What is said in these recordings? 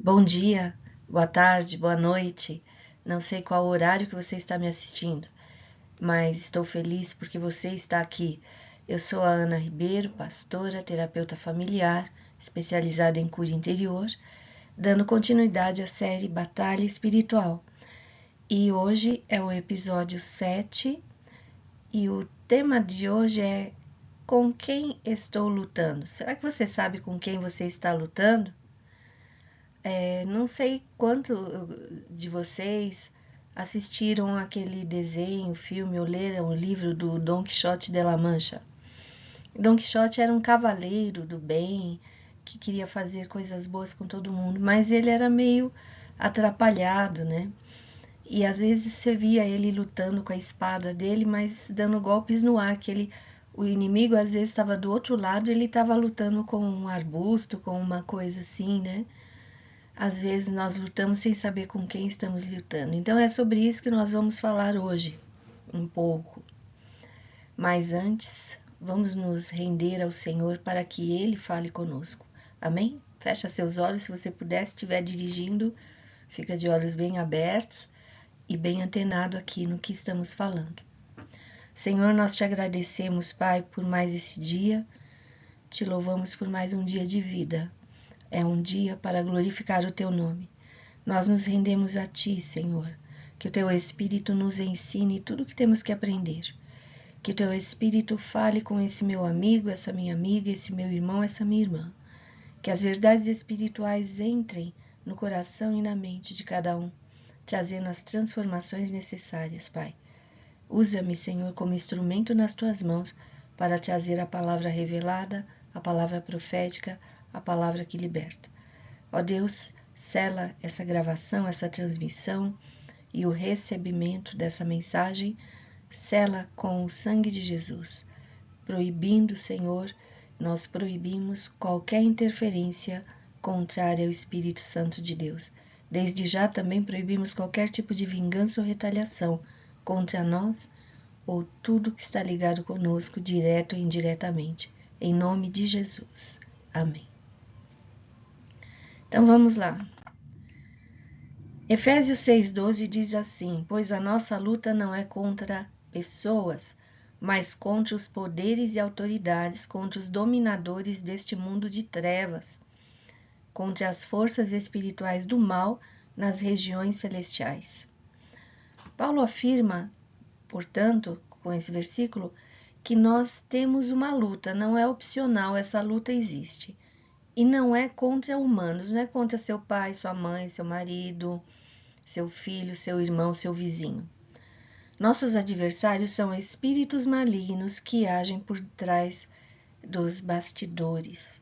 Bom dia, boa tarde, boa noite. Não sei qual horário que você está me assistindo, mas estou feliz porque você está aqui. Eu sou a Ana Ribeiro, pastora, terapeuta familiar, especializada em cura interior, dando continuidade à série Batalha Espiritual. E hoje é o episódio 7 e o tema de hoje é: com quem estou lutando? Será que você sabe com quem você está lutando? Não sei quanto de vocês assistiram aquele desenho, filme ou leram o livro do Dom Quixote de la Mancha. Dom Quixote era um cavaleiro do bem que queria fazer coisas boas com todo mundo, mas ele era meio atrapalhado, né? E às vezes você via ele lutando com a espada dele, mas dando golpes no ar, o inimigo às vezes estava do outro lado, ele estava lutando com um arbusto, com uma coisa assim, né? Às vezes nós lutamos sem saber com quem estamos lutando. Então é sobre isso que nós vamos falar hoje, um pouco. Mas antes, vamos nos render ao Senhor para que Ele fale conosco. Amém? Fecha seus olhos, se você puder, se estiver dirigindo, fica de olhos bem abertos e bem antenado aqui no que estamos falando. Senhor, nós te agradecemos, Pai, por mais esse dia, te louvamos por mais um dia de vida. É um dia para glorificar o teu nome. Nós nos rendemos a Ti, Senhor, que o Teu Espírito nos ensine tudo o que temos que aprender, que o Teu Espírito fale com esse meu amigo, essa minha amiga, esse meu irmão, essa minha irmã, que as verdades espirituais entrem no coração e na mente de cada um, trazendo as transformações necessárias, Pai. Usa-me, Senhor, como instrumento nas Tuas mãos para trazer a palavra revelada, a palavra profética, a palavra que liberta. Ó Deus, sela essa gravação, essa transmissão e o recebimento dessa mensagem, sela com o sangue de Jesus. Proibindo, Senhor, nós proibimos qualquer interferência contrária ao Espírito Santo de Deus. Desde já também proibimos qualquer tipo de vingança ou retaliação contra nós ou tudo que está ligado conosco, direto ou indiretamente. Em nome de Jesus. Amém. Então vamos lá. Efésios 6,12 diz assim: pois a nossa luta não é contra pessoas, mas contra os poderes e autoridades, contra os dominadores deste mundo de trevas, contra as forças espirituais do mal nas regiões celestiais. Paulo afirma, portanto, com esse versículo, que nós temos uma luta, não é opcional, essa luta existe. E não é contra humanos, não é contra seu pai, sua mãe, seu marido, seu filho, seu irmão, seu vizinho. Nossos adversários são espíritos malignos que agem por trás dos bastidores.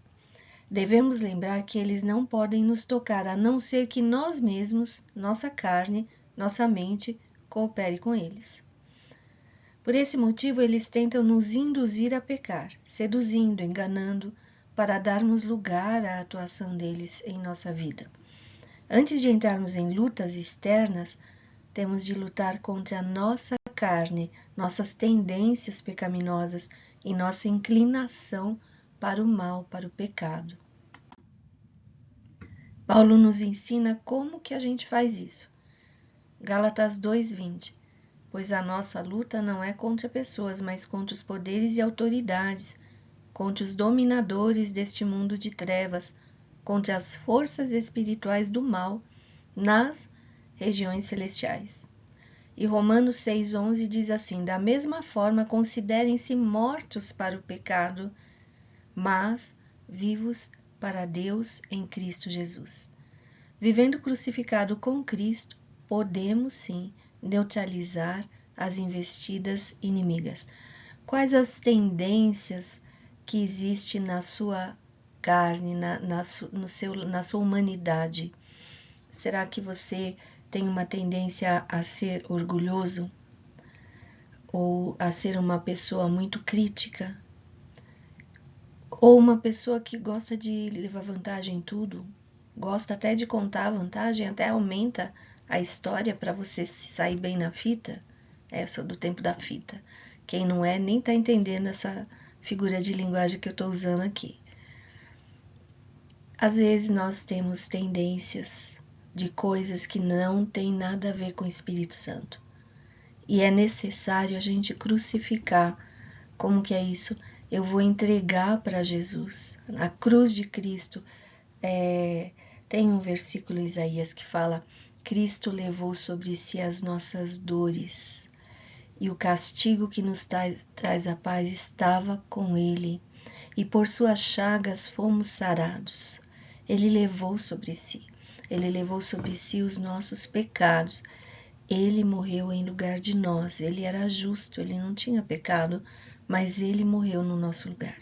Devemos lembrar que eles não podem nos tocar, a não ser que nós mesmos, nossa carne, nossa mente, coopere com eles. Por esse motivo, eles tentam nos induzir a pecar, seduzindo, enganando, para darmos lugar à atuação deles em nossa vida. Antes de entrarmos em lutas externas, temos de lutar contra a nossa carne, nossas tendências pecaminosas e nossa inclinação para o mal, para o pecado. Paulo nos ensina como que a gente faz isso. Gálatas 2:20. Pois a nossa luta não é contra pessoas, mas contra os poderes e autoridades, contra os dominadores deste mundo de trevas, contra as forças espirituais do mal nas regiões celestiais. E Romanos 6,11 diz assim: da mesma forma, considerem-se mortos para o pecado, mas vivos para Deus em Cristo Jesus. Vivendo crucificado com Cristo, podemos sim neutralizar as investidas inimigas. Quais as tendências que existem na sua carne, na sua humanidade? Será que você tem uma tendência a ser orgulhoso? Ou a ser uma pessoa muito crítica? Ou uma pessoa que gosta de levar vantagem em tudo? Gosta até de contar a vantagem, até aumenta a história para você se sair bem na fita? Eu sou do tempo da fita. Quem não é, nem está entendendo essa figura de linguagem que eu estou usando aqui. Às vezes nós temos tendências de coisas que não tem nada a ver com o Espírito Santo. E é necessário a gente crucificar. Como que é isso? Eu vou entregar para Jesus. Na cruz de Cristo, tem um versículo em Isaías que fala: Cristo levou sobre si as nossas dores, e o castigo que nos traz a paz estava com ele, e por suas chagas fomos sarados. Ele levou sobre si os nossos pecados. Ele morreu em lugar de nós. Ele era justo, ele não tinha pecado, mas ele morreu no nosso lugar.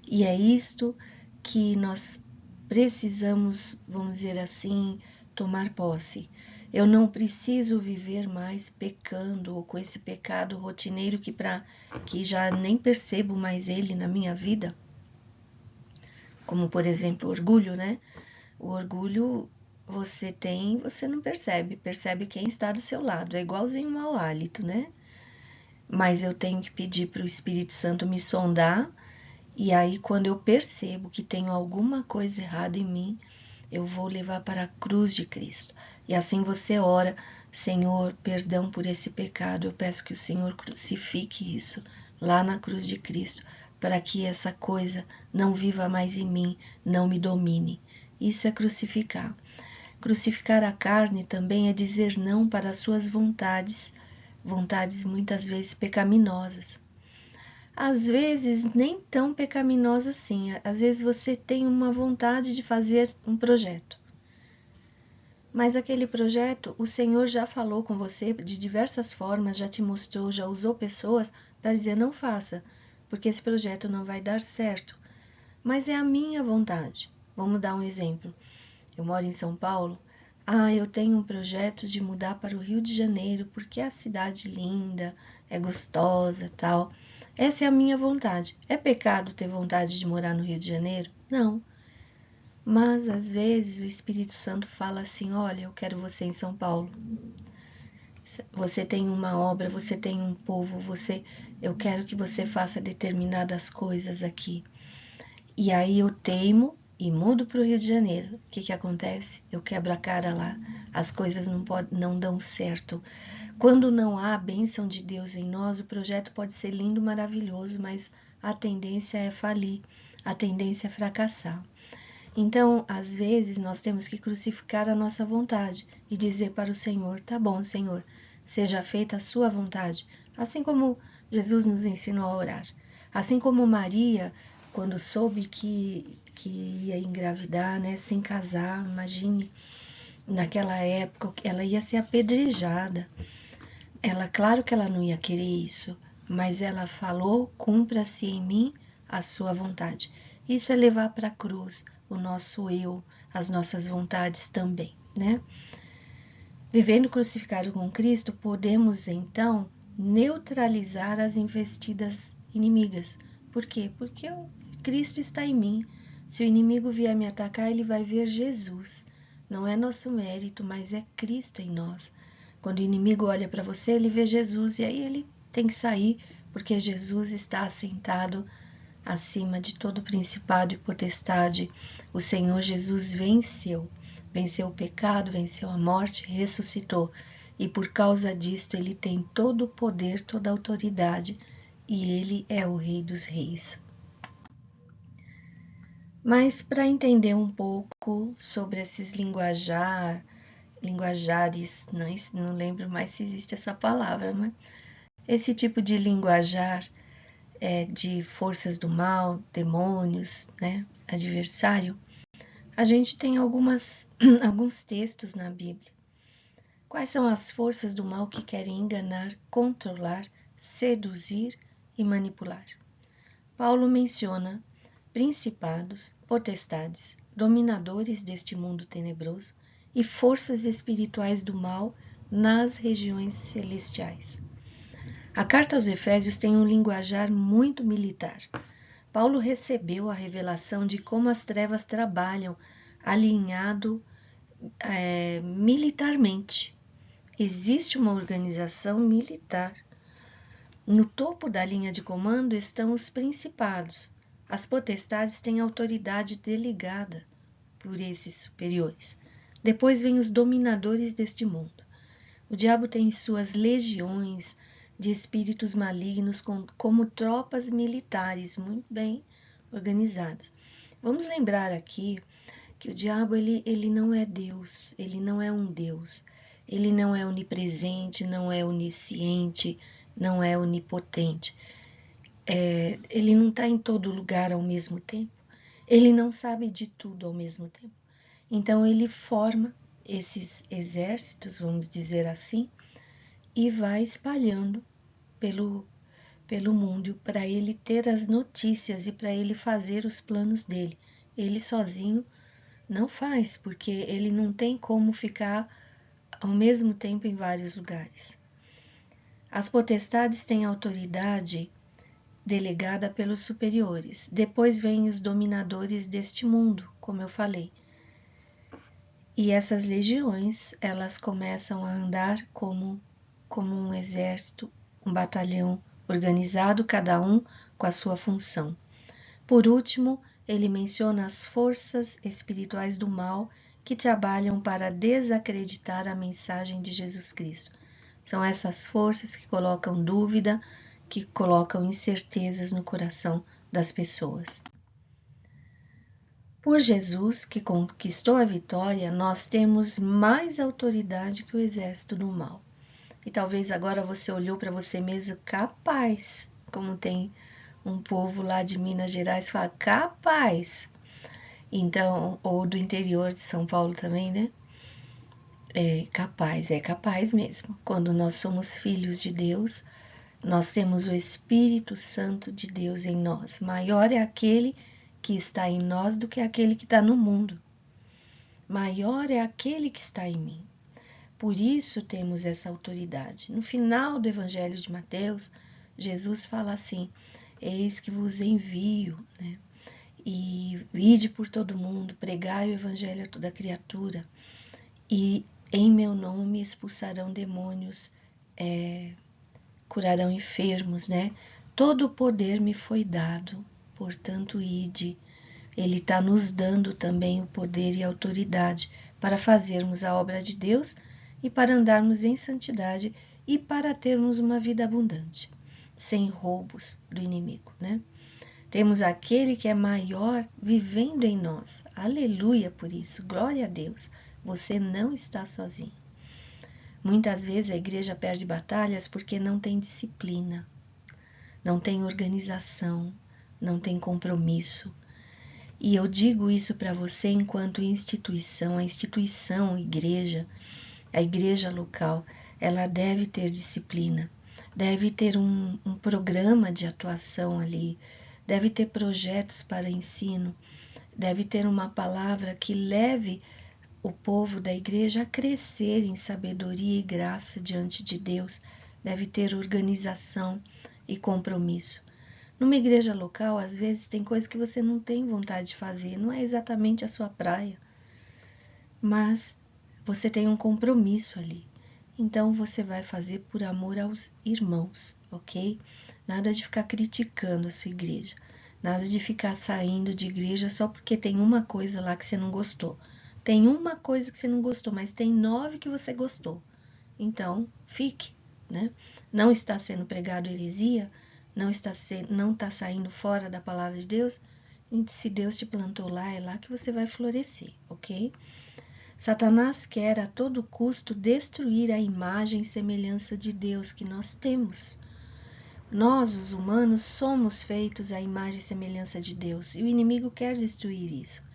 E é isto que nós precisamos, vamos dizer assim, tomar posse. Eu não preciso viver mais pecando ou com esse pecado rotineiro que já nem percebo mais ele na minha vida. Como, por exemplo, o orgulho, né? O orgulho você não percebe quem está do seu lado. É igualzinho um mau hálito, né? Mas eu tenho que pedir para o Espírito Santo me sondar. E aí, quando eu percebo que tenho alguma coisa errada em mim, eu vou levar para a cruz de Cristo. E assim você ora: Senhor, perdão por esse pecado. Eu peço que o Senhor crucifique isso lá na cruz de Cristo, para que essa coisa não viva mais em mim, não me domine. Isso é crucificar. Crucificar a carne também é dizer não para as suas vontades muitas vezes pecaminosas. Às vezes nem tão pecaminosa assim. Às vezes você tem uma vontade de fazer um projeto. Mas aquele projeto, o Senhor já falou com você de diversas formas, já te mostrou, já usou pessoas para dizer: não faça, porque esse projeto não vai dar certo. Mas é a minha vontade. Vamos dar um exemplo. Eu moro em São Paulo. Eu tenho um projeto de mudar para o Rio de Janeiro, porque é a cidade linda, é gostosa, tal. Essa é a minha vontade. É pecado ter vontade de morar no Rio de Janeiro? Não. Mas, às vezes, o Espírito Santo fala assim: olha, eu quero você em São Paulo. Você tem uma obra, você tem um povo, eu quero que você faça determinadas coisas aqui. E aí eu teimo e mudo para o Rio de Janeiro. O que acontece? Eu quebro a cara lá. As coisas não dão certo. Quando não há a bênção de Deus em nós, o projeto pode ser lindo, maravilhoso, mas a tendência é falir, a tendência é fracassar. Então, às vezes, nós temos que crucificar a nossa vontade e dizer para o Senhor: tá bom, Senhor, seja feita a sua vontade. Assim como Jesus nos ensinou a orar. Assim como Maria, quando soube que ia engravidar, né, sem casar, imagine, naquela época, ela ia ser apedrejada. Claro que ela não ia querer isso, mas ela falou: cumpra-se em mim a sua vontade. Isso é levar para a cruz o nosso eu, as nossas vontades também, né? Vivendo crucificado com Cristo, podemos então neutralizar as investidas inimigas. Por quê? Porque o Cristo está em mim. Se o inimigo vier me atacar, ele vai ver Jesus. Não é nosso mérito, mas é Cristo em nós. Quando o inimigo olha para você, ele vê Jesus e aí ele tem que sair, porque Jesus está assentado acima de todo principado e potestade. O Senhor Jesus venceu o pecado, venceu a morte, ressuscitou. E por causa disto ele tem todo o poder, toda a autoridade, e ele é o Rei dos Reis. Mas para entender um pouco sobre esses linguajares, não lembro mais se existe essa palavra, mas esse tipo de linguajar de forças do mal, demônios, né, adversário, a gente tem alguns textos na Bíblia. Quais são as forças do mal que querem enganar, controlar, seduzir e manipular? Paulo menciona principados, potestades, dominadores deste mundo tenebroso e forças espirituais do mal nas regiões celestiais. A carta aos Efésios tem um linguajar muito militar. Paulo recebeu a revelação de como as trevas trabalham alinhado militarmente. Existe uma organização militar. No topo da linha de comando estão os principados. As potestades têm autoridade delegada. por esses superiores. Depois vem os dominadores deste mundo. O diabo tem suas legiões de espíritos malignos como tropas militares muito bem organizados. Vamos lembrar aqui que o diabo ele não é Deus, ele não é um Deus, ele não é onipresente, não é onisciente, não é onipotente. Ele não está em todo lugar ao mesmo tempo, ele não sabe de tudo ao mesmo tempo. Então ele forma esses exércitos, vamos dizer assim, e vai espalhando pelo mundo para ele ter as notícias e para ele fazer os planos dele. Ele sozinho não faz, porque ele não tem como ficar ao mesmo tempo em vários lugares. As potestades têm autoridade delegada pelos superiores. Depois vêm os dominadores deste mundo, como eu falei. E essas legiões, elas começam a andar como um exército, um batalhão organizado, cada um com a sua função. Por último, ele menciona as forças espirituais do mal que trabalham para desacreditar a mensagem de Jesus Cristo. São essas forças que colocam dúvida, que colocam incertezas no coração das pessoas. Por Jesus, que conquistou a vitória, nós temos mais autoridade que o exército do mal. E talvez agora você olhou para você mesmo capaz, como tem um povo lá de Minas Gerais que fala capaz. Então, ou do interior de São Paulo também, né? É capaz mesmo. Quando nós somos filhos de Deus, nós temos o Espírito Santo de Deus em nós. Maior é aquele que está em nós do que aquele que está no mundo. Maior é aquele que está em mim. Por isso temos essa autoridade. No final do Evangelho de Mateus, Jesus fala assim: eis que vos envio, né? E vide por todo mundo, pregai o Evangelho a toda criatura, e em meu nome expulsarão demônios, curarão enfermos, né? Todo o poder me foi dado, portanto, ide. Ele está nos dando também o poder e a autoridade para fazermos a obra de Deus e para andarmos em santidade e para termos uma vida abundante, sem roubos do inimigo, né? Temos aquele que é maior vivendo em nós. Aleluia por isso, glória a Deus. Você não está sozinho. Muitas vezes a igreja perde batalhas porque não tem disciplina, não tem organização, não tem compromisso. E eu digo isso para você enquanto instituição, a igreja, a igreja local, ela deve ter disciplina, deve ter um programa de atuação ali, deve ter projetos para ensino, deve ter uma palavra que leve o povo da igreja a crescer em sabedoria e graça diante de Deus, deve ter organização e compromisso. Numa igreja local, às vezes tem coisas que você não tem vontade de fazer, não é exatamente a sua praia, mas você tem um compromisso ali. Então você vai fazer por amor aos irmãos, ok? Nada de ficar criticando a sua igreja, nada de ficar saindo de igreja só porque tem uma coisa lá que você não gostou. Tem uma coisa que você não gostou, mas tem 9 que você gostou. Então, fique, né? Não está sendo pregado heresia, não está saindo fora da palavra de Deus. Se Deus te plantou lá, é lá que você vai florescer, ok? Satanás quer a todo custo destruir a imagem e semelhança de Deus que nós temos. Nós, os humanos, somos feitos à imagem e semelhança de Deus, e o inimigo quer destruir isso.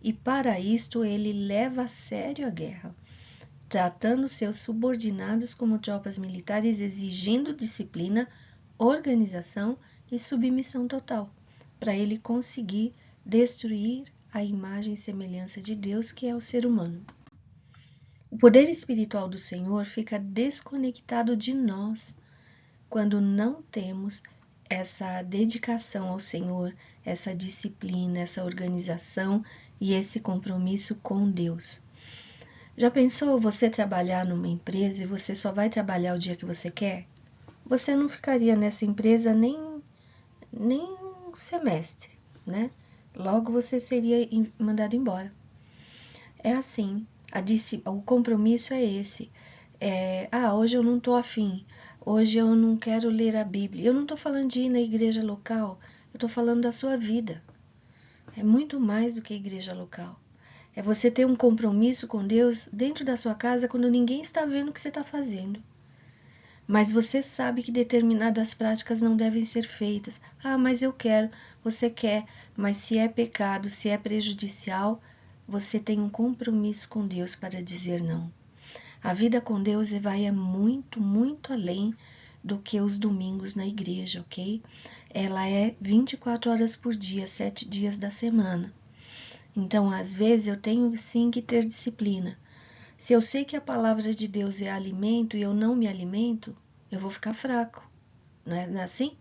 E para isto ele leva a sério a guerra, tratando seus subordinados como tropas militares, exigindo disciplina, organização e submissão total, para ele conseguir destruir a imagem e semelhança de Deus, que é o ser humano. O poder espiritual do Senhor fica desconectado de nós quando não temos essa dedicação ao Senhor, essa disciplina, essa organização e esse compromisso com Deus. Já pensou você trabalhar numa empresa e você só vai trabalhar o dia que você quer? Você não ficaria nessa empresa nem um semestre, né? Logo você seria mandado embora. É assim, o compromisso é esse. Hoje eu não estou afim, hoje eu não quero ler a Bíblia. Eu não estou falando de ir na igreja local, eu estou falando da sua vida. É muito mais do que a igreja local. É você ter um compromisso com Deus dentro da sua casa quando ninguém está vendo o que você está fazendo. Mas você sabe que determinadas práticas não devem ser feitas. Mas eu quero, você quer, mas se é pecado, se é prejudicial, você tem um compromisso com Deus para dizer não. A vida com Deus vai muito, muito além do que os domingos na igreja, ok? Ela é 24 horas por dia, 7 dias da semana. Então, às vezes, eu tenho sim que ter disciplina. Se eu sei que a palavra de Deus é alimento e eu não me alimento, eu vou ficar fraco. Não é assim?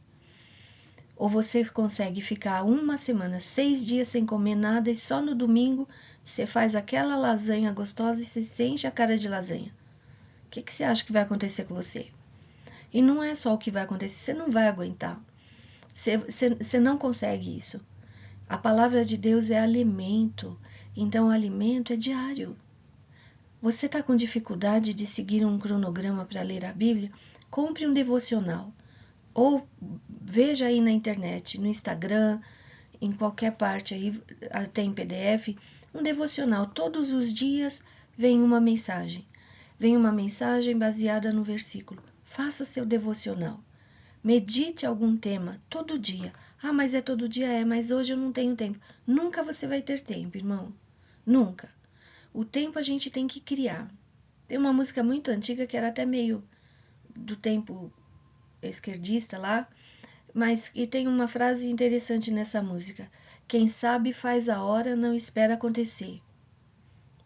Ou você consegue ficar uma semana, 6 dias sem comer nada e só no domingo você faz aquela lasanha gostosa e você se enche a cara de lasanha. O que você acha que vai acontecer com você? E não é só o que vai acontecer, você não vai aguentar. Você não consegue isso. A palavra de Deus é alimento, então o alimento é diário. Você está com dificuldade de seguir um cronograma para ler a Bíblia? Compre um devocional. Ou veja aí na internet, no Instagram, em qualquer parte aí, tem PDF, um devocional. Todos os dias vem uma mensagem. Vem uma mensagem baseada no versículo. Faça seu devocional. Medite algum tema todo dia. Mas é todo dia? Mas hoje eu não tenho tempo. Nunca você vai ter tempo, irmão. Nunca. O tempo a gente tem que criar. Tem uma música muito antiga que era até meio do tempo esquerdista lá, mas e tem uma frase interessante nessa música. Quem sabe faz a hora, não espera acontecer,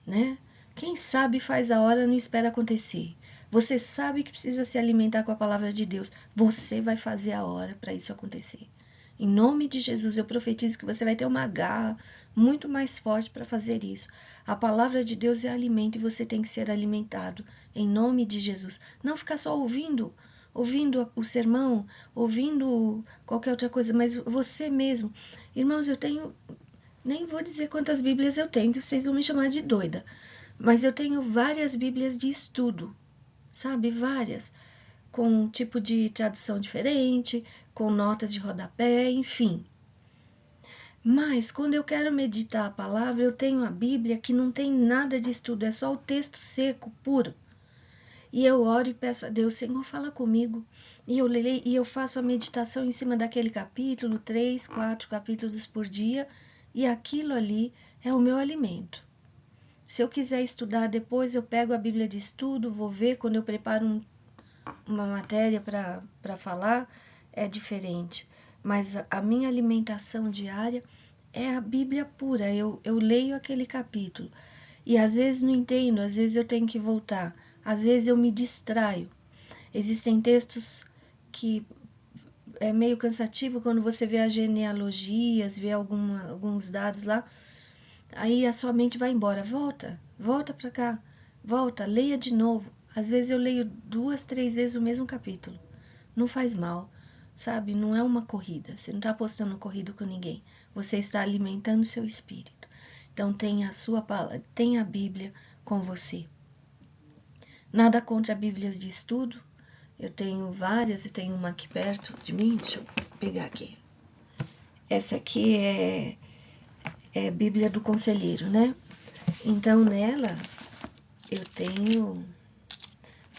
né? Quem sabe faz a hora, não espera acontecer. Você sabe que precisa se alimentar com a palavra de Deus. Você vai fazer a hora para isso acontecer. Em nome de Jesus, eu profetizo que você vai ter uma garra muito mais forte para fazer isso. A palavra de Deus é alimento e você tem que ser alimentado. Em nome de Jesus. Não ficar só ouvindo o sermão, ouvindo qualquer outra coisa, mas você mesmo. Irmãos, eu tenho, nem vou dizer quantas Bíblias eu tenho, que vocês vão me chamar de doida, mas eu tenho várias Bíblias de estudo, sabe? Várias, com um tipo de tradução diferente, com notas de rodapé, enfim. Mas quando eu quero meditar a palavra, eu tenho a Bíblia que não tem nada de estudo, é só o texto seco, puro. E eu oro e peço a Deus, Senhor, fala comigo. E eu leio e eu faço a meditação em cima daquele capítulo, 3, 4 capítulos por dia, e aquilo ali é o meu alimento. Se eu quiser estudar depois, eu pego a Bíblia de estudo, vou ver quando eu preparo uma matéria para falar, é diferente. Mas a minha alimentação diária é a Bíblia pura. Eu leio aquele capítulo. E às vezes não entendo, às vezes eu tenho que voltar. Às vezes eu me distraio. Existem textos que é meio cansativo quando você vê as genealogias, vê alguns dados lá. Aí a sua mente vai embora. Volta para cá, volta, leia de novo. Às vezes eu leio 2, 3 vezes o mesmo capítulo. Não faz mal, sabe? Não é uma corrida. Você não está apostando corrida com ninguém. Você está alimentando o seu espírito. Então tenha a sua palavra, tenha a Bíblia com você. Nada contra Bíblias de estudo. Eu tenho várias, eu tenho uma aqui perto de mim. Deixa eu pegar aqui. Essa aqui é Bíblia do Conselheiro, né? Então nela eu tenho.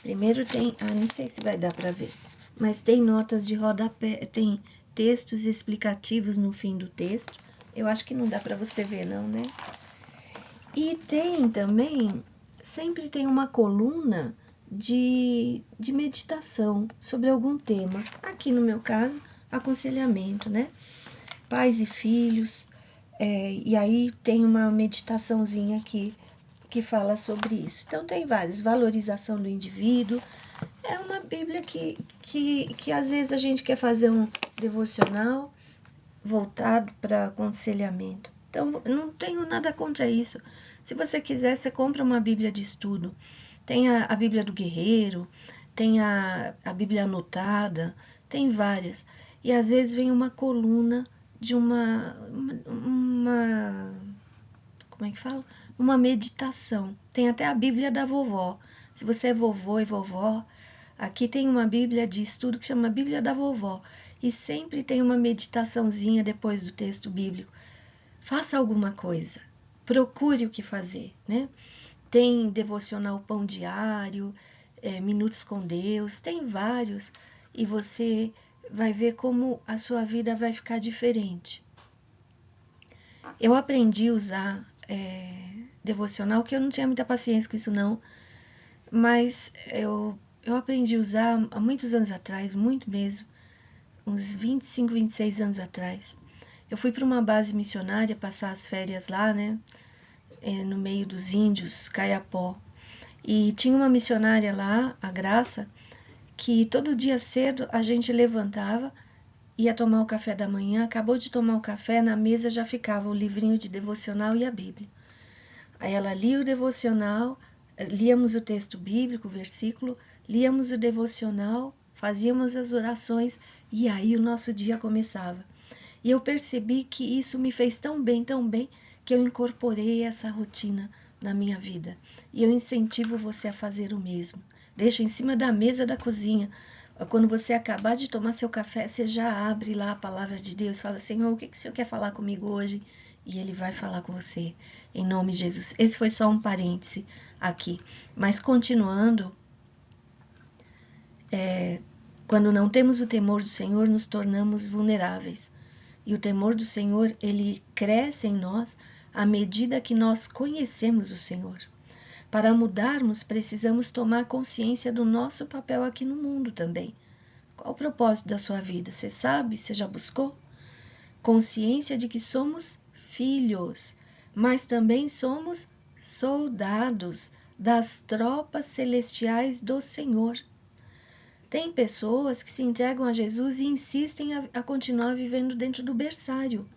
Primeiro tem. Não sei se vai dar para ver. Mas tem notas de rodapé, tem textos explicativos no fim do texto. Eu acho que não dá para você ver, não, né? E tem também, sempre tem uma coluna de meditação sobre algum tema. Aqui no meu caso, aconselhamento, né? Pais e filhos. E aí tem uma meditaçãozinha aqui que fala sobre isso. Então tem várias, valorização do indivíduo. É uma Bíblia que às vezes a gente quer fazer um devocional voltado para aconselhamento. Então, não tenho nada contra isso. Se você quiser, você compra uma Bíblia de estudo. Tem a Bíblia do Guerreiro, tem a Bíblia anotada, tem várias. E às vezes vem uma coluna de uma como como é que fala? Uma meditação. Tem até a Bíblia da vovó. Se você é vovô e vovó, aqui tem uma Bíblia de estudo que chama Bíblia da Vovó. E sempre tem uma meditaçãozinha depois do texto bíblico. Faça alguma coisa. Procure o que fazer, né? Tem devocional pão diário, minutos com Deus, tem vários. E você vai ver como a sua vida vai ficar diferente. Eu aprendi a usar devocional, que eu não tinha muita paciência com isso não, mas eu aprendi a usar há muitos anos atrás, muito mesmo, uns 25, 26 anos atrás. Eu fui para uma base missionária passar as férias lá, né, no meio dos índios, Caiapó. E tinha uma missionária lá, a Graça, que todo dia cedo a gente levantava, ia tomar o café da manhã, acabou de tomar o café, na mesa já ficava o livrinho de devocional e a Bíblia. Aí ela lia o devocional, líamos o texto bíblico, o versículo, líamos o devocional, fazíamos as orações e aí o nosso dia começava. E eu percebi que isso me fez tão bem, que eu incorporei essa rotina na minha vida. E eu incentivo você a fazer o mesmo. Deixa em cima da mesa da cozinha. Quando você acabar de tomar seu café, você já abre lá a palavra de Deus, fala, Senhor, o que o Senhor quer falar comigo hoje? E Ele vai falar com você, em nome de Jesus. Esse foi só um parêntese aqui. Mas continuando, quando não temos o temor do Senhor, nos tornamos vulneráveis. E o temor do Senhor, ele cresce em nós à medida que nós conhecemos o Senhor. Para mudarmos, precisamos tomar consciência do nosso papel aqui no mundo também. Qual o propósito da sua vida? Você sabe? Você já buscou? Consciência de que somos filhos, mas também somos soldados das tropas celestiais do Senhor. Tem pessoas que se entregam a Jesus e insistem a continuar vivendo dentro do berçário.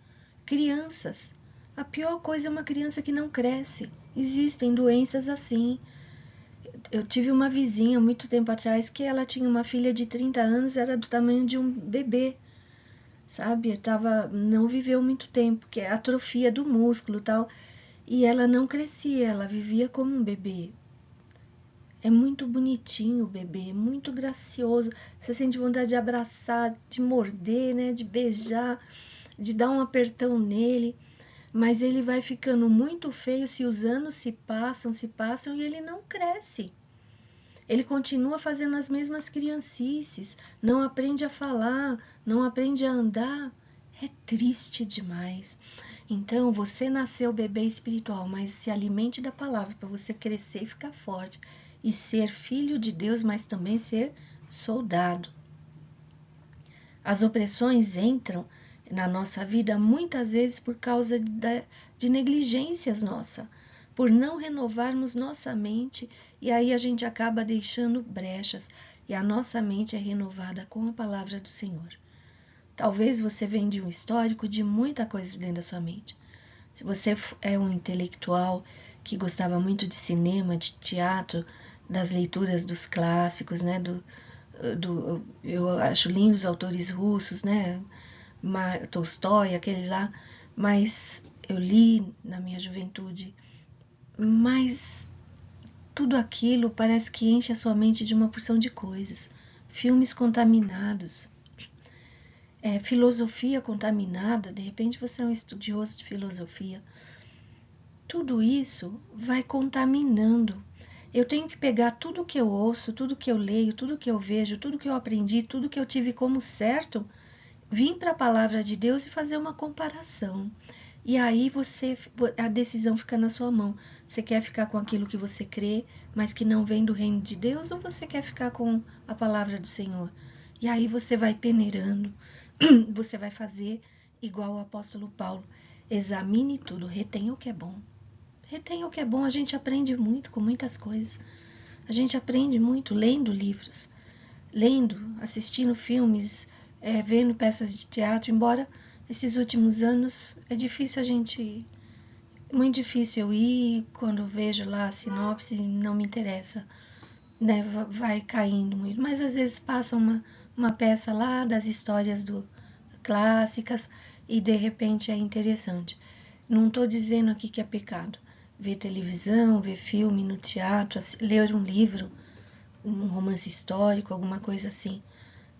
Crianças. A pior coisa é uma criança que não cresce. Existem doenças assim. Eu tive uma vizinha muito tempo atrás que ela tinha uma filha de 30 anos, era do tamanho de um bebê, sabe? Não viveu muito tempo, que é atrofia do músculo e tal. E ela não crescia, ela vivia como um bebê. É muito bonitinho o bebê, muito gracioso. Você sente vontade de abraçar, de morder, né? De beijar, de dar um apertão nele. Mas ele vai ficando muito feio se os anos se passam e ele não cresce. Ele continua fazendo as mesmas criancices, não aprende a falar, não aprende a andar. É triste demais. Então, você nasceu bebê espiritual, mas se alimente da palavra para você crescer e ficar forte. E ser filho de Deus, mas também ser soldado. As opressões entram na nossa vida muitas vezes por causa de negligências nossa, por não renovarmos nossa mente, e aí a gente acaba deixando brechas, e a nossa mente é renovada com a palavra do Senhor. Talvez você venha de um histórico de muita coisa dentro da sua mente. Se você é um intelectual que gostava muito de cinema, de teatro, das leituras dos clássicos, né? Eu acho lindos os autores russos, né? Tolstói, aqueles lá, mas eu li na minha juventude, mas tudo aquilo parece que enche a sua mente de uma porção de coisas. Filmes contaminados, filosofia contaminada, de repente você é um estudioso de filosofia. Tudo isso vai contaminando. Eu tenho que pegar tudo que eu ouço, tudo que eu leio, tudo que eu vejo, tudo que eu aprendi, tudo que eu tive como certo, vir para a palavra de Deus e fazer uma comparação. E aí a decisão fica na sua mão. Você quer ficar com aquilo que você crê, mas que não vem do reino de Deus, ou você quer ficar com a palavra do Senhor? E aí você vai peneirando, você vai fazer igual o apóstolo Paulo. Examine tudo, retenha o que é bom. Retenha o que é bom, a gente aprende muito com muitas coisas. A gente aprende muito lendo livros, lendo, assistindo filmes, vendo peças de teatro, embora esses últimos anos muito difícil eu ir, quando eu vejo lá a sinopse, não me interessa, né, vai caindo muito, mas às vezes passa uma peça lá das histórias clássicas e de repente é interessante. Não estou dizendo aqui que é pecado. Ver televisão, ver filme no teatro, ler um livro, um romance histórico, alguma coisa assim.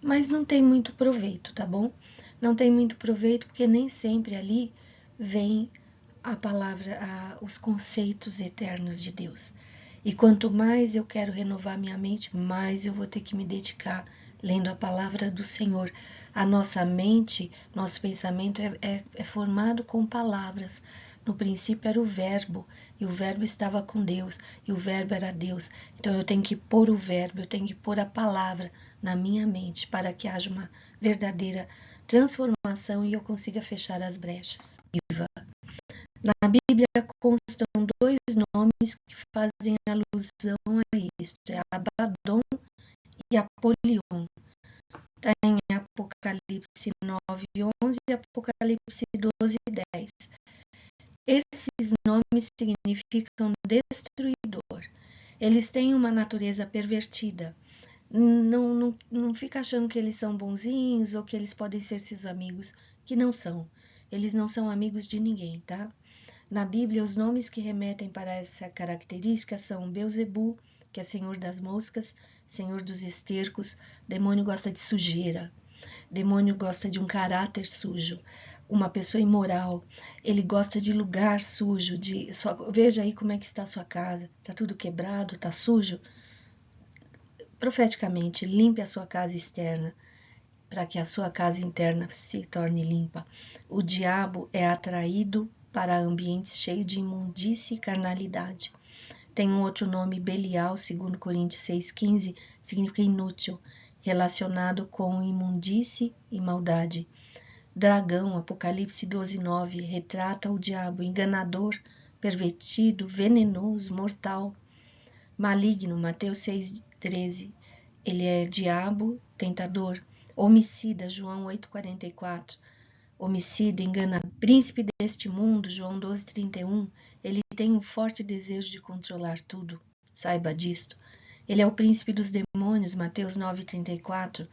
Mas não tem muito proveito, tá bom? Não tem muito proveito porque nem sempre ali vem a palavra, os conceitos eternos de Deus. E quanto mais eu quero renovar minha mente, mais eu vou ter que me dedicar lendo a palavra do Senhor. A nossa mente, nosso pensamento é formado com palavras. No princípio era o verbo, e o verbo estava com Deus, e o verbo era Deus. Então eu tenho que pôr o verbo, eu tenho que pôr a palavra na minha mente para que haja uma verdadeira transformação e eu consiga fechar as brechas. Na Bíblia constam dois nomes que fazem alusão a isto, é Abaddon e Apolion. Está em Apocalipse 9:11 e Apocalipse 12:10. Esses nomes significam destruidor. Eles têm uma natureza pervertida. Não fica achando que eles são bonzinhos ou que eles podem ser seus amigos, que não são. Eles não são amigos de ninguém, tá? Na Bíblia, os nomes que remetem para essa característica são Beelzebu, que é senhor das moscas, senhor dos estercos. Demônio gosta de sujeira. Demônio gosta de um caráter sujo. Uma pessoa imoral. Ele gosta de lugar sujo. Veja aí como é que está a sua casa. Está tudo quebrado, está sujo. Profeticamente, limpe a sua casa externa, para que a sua casa interna se torne limpa. O diabo é atraído para ambientes cheios de imundície e carnalidade. Tem um outro nome, Belial, segundo Coríntios 6:15, significa inútil, relacionado com imundície e maldade. Dragão, Apocalipse 12:9, retrata o diabo, enganador, pervertido, venenoso, mortal. Maligno, Mateus 6:13, ele é diabo, tentador. Homicida, João 8:44, homicida, engana, príncipe deste mundo, João 12:31, ele tem um forte desejo de controlar tudo, saiba disto. Ele é o príncipe dos demônios, Mateus 9:34,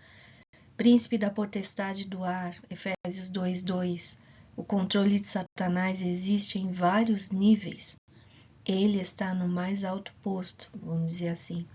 príncipe da potestade do ar, Efésios 2:2. O controle de Satanás existe em vários níveis. Ele está no mais alto posto, vamos dizer assim.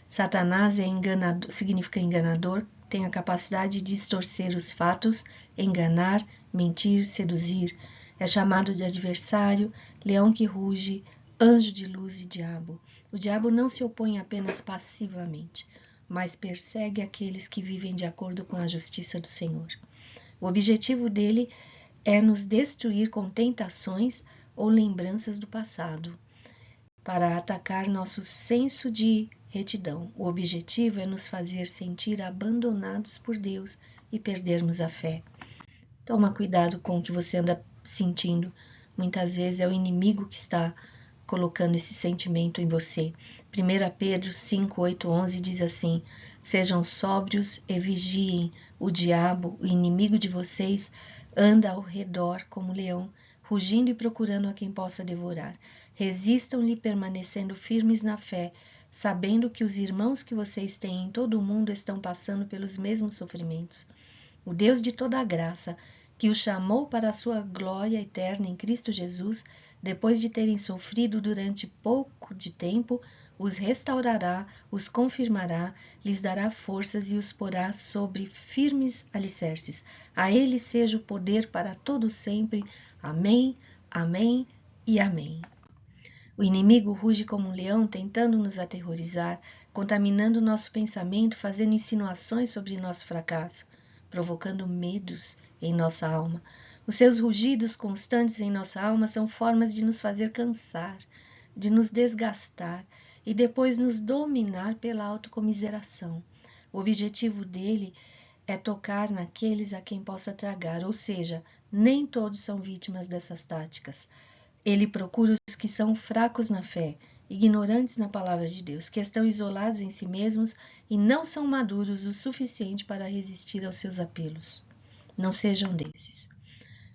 Satanás é enganador, significa enganador, tem a capacidade de distorcer os fatos, enganar, mentir, seduzir. É chamado de adversário, leão que ruge, anjo de luz e diabo. O diabo não se opõe apenas passivamente, mas persegue aqueles que vivem de acordo com a justiça do Senhor. O objetivo dele é nos destruir com tentações ou lembranças do passado, para atacar nosso senso de retidão. O objetivo é nos fazer sentir abandonados por Deus e perdermos a fé. Toma cuidado com o que você anda sentindo. Muitas vezes é o inimigo que está colocando esse sentimento em você. 1 Pedro 5:8-11 diz assim: sejam sóbrios e vigiem. O diabo, o inimigo de vocês, anda ao redor como leão, rugindo e procurando a quem possa devorar. Resistam-lhe permanecendo firmes na fé, sabendo que os irmãos que vocês têm em todo o mundo estão passando pelos mesmos sofrimentos. O Deus de toda a graça, que os chamou para a sua glória eterna em Cristo Jesus, depois de terem sofrido durante pouco de tempo, os restaurará, os confirmará, lhes dará forças e os porá sobre firmes alicerces. A ele seja o poder para todo sempre. Amém, amém e amém. O inimigo ruge como um leão, tentando nos aterrorizar, contaminando nosso pensamento, fazendo insinuações sobre nosso fracasso, provocando medos em nossa alma. Os seus rugidos constantes em nossa alma são formas de nos fazer cansar, de nos desgastar e depois nos dominar pela autocomiseração. O objetivo dele é tocar naqueles a quem possa tragar, ou seja, nem todos são vítimas dessas táticas. Ele procura os que são fracos na fé, ignorantes na palavra de Deus, que estão isolados em si mesmos e não são maduros o suficiente para resistir aos seus apelos. Não sejam desses.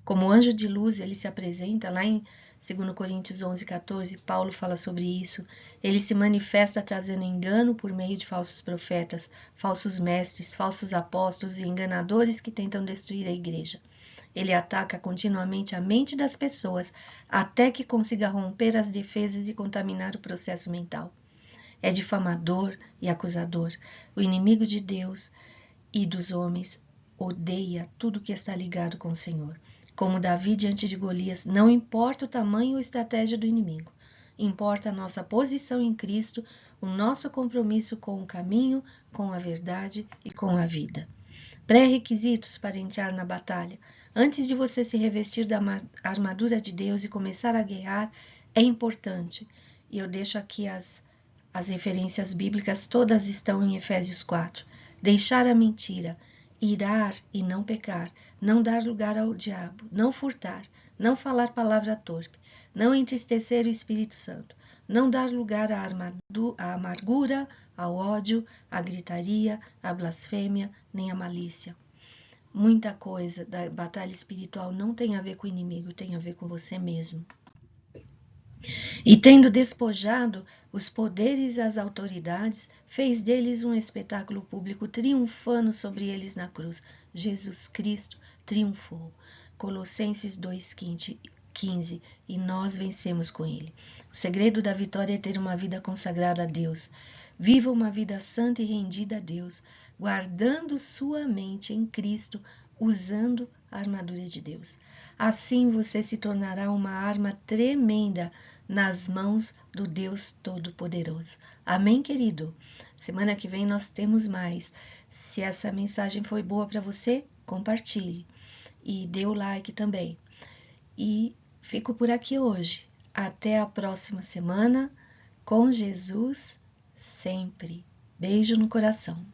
Como anjo de luz, ele se apresenta lá em 2 Coríntios 11:14, Paulo fala sobre isso. Ele se manifesta trazendo engano por meio de falsos profetas, falsos mestres, falsos apóstolos e enganadores que tentam destruir a igreja. Ele ataca continuamente a mente das pessoas até que consiga romper as defesas e contaminar o processo mental. É difamador e acusador. O inimigo de Deus e dos homens odeia tudo que está ligado com o Senhor. Como Davi diante de Golias, não importa o tamanho ou estratégia do inimigo. Importa a nossa posição em Cristo, o nosso compromisso com o caminho, com a verdade e com a vida. Pré-requisitos para entrar na batalha. Antes de você se revestir da armadura de Deus e começar a guerrear, é importante. E eu deixo aqui as referências bíblicas, todas estão em Efésios 4. Deixar a mentira, irar e não pecar, não dar lugar ao diabo, não furtar, não falar palavra torpe, não entristecer o Espírito Santo, não dar lugar à amargura, ao ódio, à gritaria, à blasfêmia, nem à malícia. Muita coisa da batalha espiritual não tem a ver com o inimigo, tem a ver com você mesmo. E tendo despojado os poderes e as autoridades, fez deles um espetáculo público, triunfando sobre eles na cruz. Jesus Cristo triunfou. Colossenses 2,15. E nós vencemos com ele. O segredo da vitória é ter uma vida consagrada a Deus. Viva uma vida santa e rendida a Deus, guardando sua mente em Cristo, usando a armadura de Deus. Assim você se tornará uma arma tremenda nas mãos do Deus Todo-Poderoso. Amém, querido? Semana que vem nós temos mais. Se essa mensagem foi boa para você, compartilhe. E dê o like também. E fico por aqui hoje. Até a próxima semana. Com Jesus sempre. Beijo no coração.